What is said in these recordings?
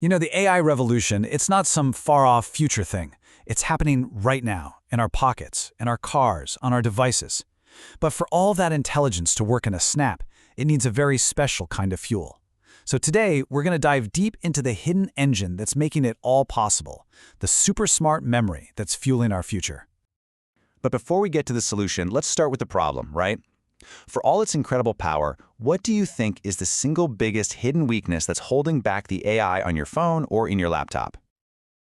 You know, the AI revolution, it's not some far-off future thing. It's happening right now, in our pockets, in our cars, on our devices. But for all that intelligence to work in a snap, it needs a very special kind of fuel. So today, we're going to dive deep into the hidden engine that's making it all possible, the super smart memory that's fueling our future. But before we get to the solution, let's start with the problem, right? For all its incredible power, what do you think is the single biggest hidden weakness that's holding back the AI on your phone or in your laptop?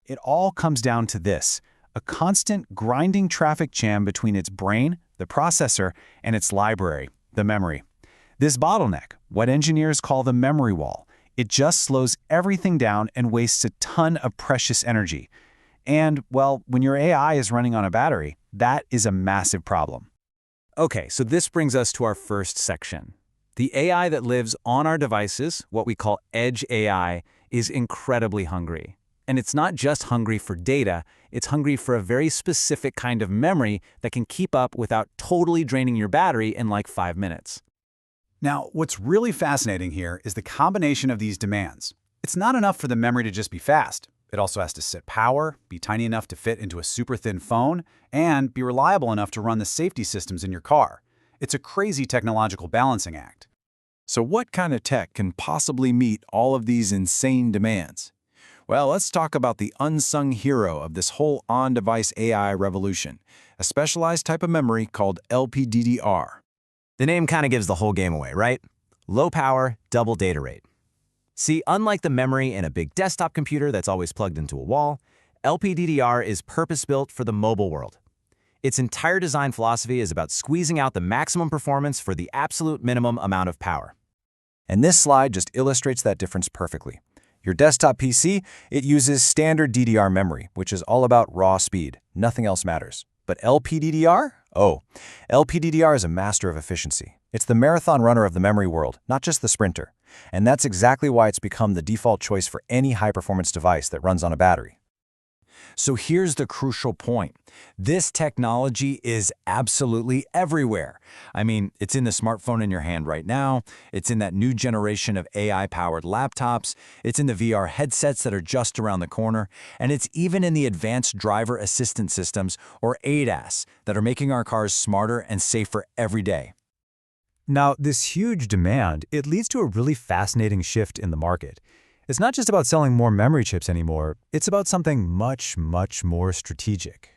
It all comes down to this: a constant grinding traffic jam between its brain, the processor, and its library, the memory. This bottleneck, what engineers call the memory wall, it just slows everything down and wastes a ton of precious energy. And, well, when your AI is running on a battery, that is a massive problem. Okay, so this brings us to our first section. The AI that lives on our devices, what we call edge AI, is incredibly hungry. And it's not just hungry for data, it's hungry for a very specific kind of memory that can keep up without totally draining your battery in like 5 minutes. Now, what's really fascinating here is the combination of these demands. It's not enough for the memory to just be fast. It also has to sit power, be tiny enough to fit into a super thin phone, and be reliable enough to run the safety systems in your car. It's a crazy technological balancing act. So what kind of tech can possibly meet all of these insane demands? Well, let's talk about the unsung hero of this whole on-device AI revolution, a specialized type of memory called LPDDR. The name kind of gives the whole game away, right? Low power, double data rate. See, unlike the memory in a big desktop computer that's always plugged into a wall, LPDDR is purpose-built for the mobile world. Its entire design philosophy is about squeezing out the maximum performance for the absolute minimum amount of power. And this slide just illustrates that difference perfectly. Your desktop PC, it uses standard DDR memory, which is all about raw speed. Nothing else matters. But LPDDR? Oh, LPDDR is a master of efficiency. It's the marathon runner of the memory world, not just the sprinter. And that's exactly why it's become the default choice for any high-performance device that runs on a battery. So here's the crucial point. This technology is absolutely everywhere. I mean, it's in the smartphone in your hand right now. It's in that new generation of AI-powered laptops. It's in the VR headsets that are just around the corner. And it's even in the advanced driver assistance systems, or ADAS, that are making our cars smarter and safer every day. Now, this huge demand, it leads to a really fascinating shift in the market. It's not just about selling more memory chips anymore, it's about something much, much more strategic.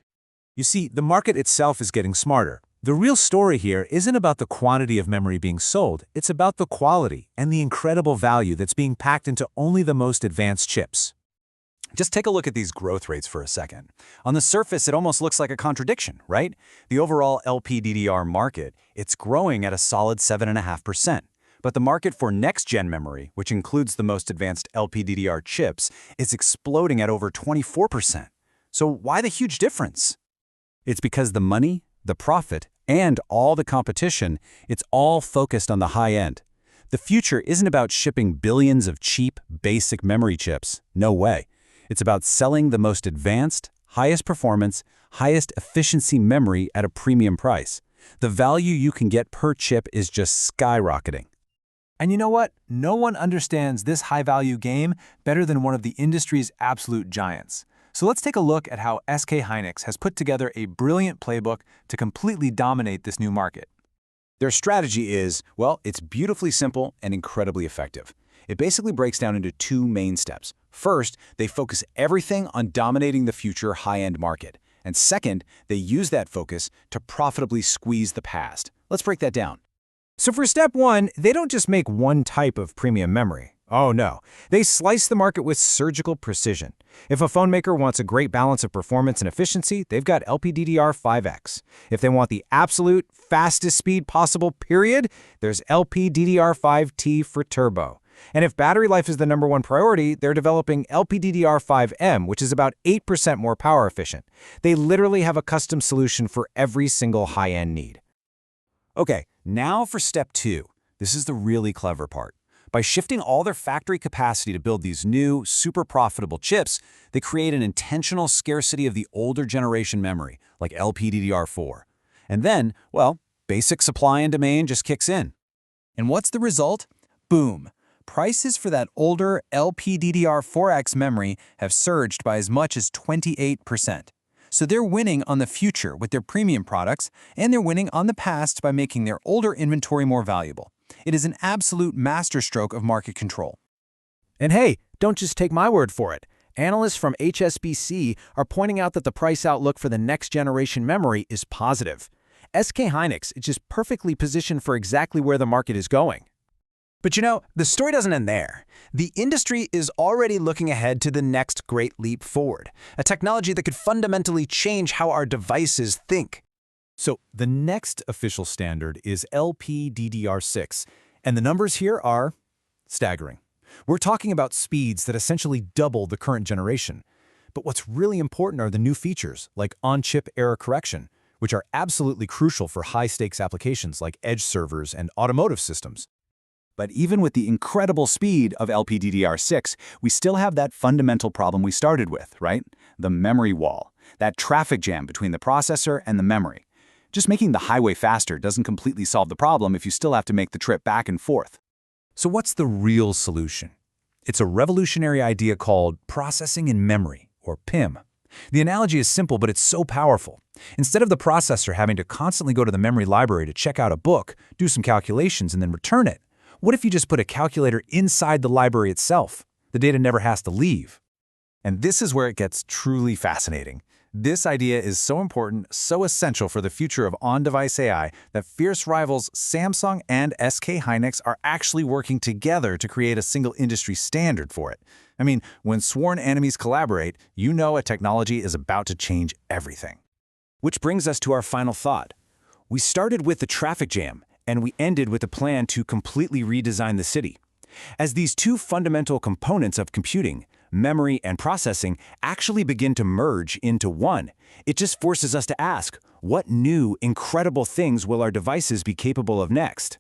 You see, the market itself is getting smarter. The real story here isn't about the quantity of memory being sold, it's about the quality and the incredible value that's being packed into only the most advanced chips. Just take a look at these growth rates for a second. On the surface, it almost looks like a contradiction, right? The overall LPDDR market, it's growing at a solid 7.5%. But the market for next-gen memory, which includes the most advanced LPDDR chips, is exploding at over 24%. So why the huge difference? It's because the money, the profit, and all the competition, it's all focused on the high end. The future isn't about shipping billions of cheap, basic memory chips. No way. It's about selling the most advanced, highest performance, highest efficiency memory at a premium price. The value you can get per chip is just skyrocketing. And you know what? No one understands this high-value game better than one of the industry's absolute giants. So let's take a look at how SK Hynix has put together a brilliant playbook to completely dominate this new market. Their strategy is, well, it's beautifully simple and incredibly effective. It basically breaks down into two main steps. First, they focus everything on dominating the future high-end market. And second, they use that focus to profitably squeeze the past. Let's break that down. So for step one, they don't just make one type of premium memory. Oh no, they slice the market with surgical precision. If a phone maker wants a great balance of performance and efficiency, they've got LPDDR5X. If they want the absolute fastest speed possible, period, there's LPDDR5T for turbo. And if battery life is the #1 priority, they're developing LPDDR5M, which is about 8% more power efficient. They literally have a custom solution for every single high-end need. Okay, now for step two. This is the really clever part. By shifting all their factory capacity to build these new, super profitable chips, they create an intentional scarcity of the older generation memory, like LPDDR4. And then, well, basic supply and demand just kicks in. And what's the result? Boom. prices for that older LPDDR4X memory have surged by as much as 28%. So they're winning on the future with their premium products, and they're winning on the past by making their older inventory more valuable. It is an absolute masterstroke of market control. And hey, don't just take my word for it. Analysts from HSBC are pointing out that the price outlook for the next generation memory is positive. SK Hynix is just perfectly positioned for exactly where the market is going. But you know, the story doesn't end there. The industry is already looking ahead to the next great leap forward, a technology that could fundamentally change how our devices think. So the next official standard is LPDDR6, and the numbers here are staggering. We're talking about speeds that essentially double the current generation. But what's really important are the new features, like on-chip error correction, which are absolutely crucial for high-stakes applications like edge servers and automotive systems. But even with the incredible speed of LPDDR6, we still have that fundamental problem we started with, right? The memory wall, that traffic jam between the processor and the memory. Just making the highway faster doesn't completely solve the problem if you still have to make the trip back and forth. So what's the real solution? It's a revolutionary idea called processing in memory, or PIM. The analogy is simple, but it's so powerful. Instead of the processor having to constantly go to the memory library to check out a book, do some calculations, and then return it, what if you just put a calculator inside the library itself? The data never has to leave. And this is where it gets truly fascinating. This idea is so important, so essential for the future of on-device AI that fierce rivals Samsung and SK Hynix are actually working together to create a single industry standard for it. I mean, when sworn enemies collaborate, you know a technology is about to change everything. Which brings us to our final thought. We started with the traffic jam, and we ended with a plan to completely redesign the city. As these two fundamental components of computing, memory and processing, actually begin to merge into one, it just forces us to ask, what new, incredible things will our devices be capable of next?